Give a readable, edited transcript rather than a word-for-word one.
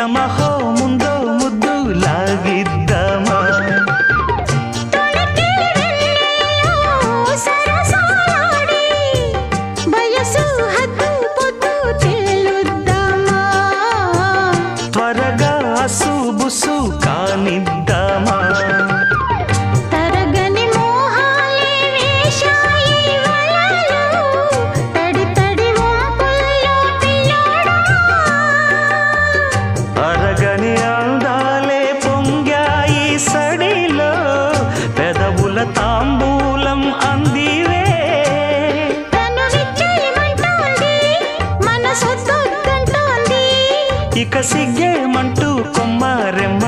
యమహో ముందో ముద్దు లాగిద్దామా త్వరగా అసుబుసు కానిద్దామా అరగని అందాలే పొంగాయి సడిలో పెదవుల తాంబూలం అందివే ఇక సిగ్గేమంటూ కొమ్మారెమ్మ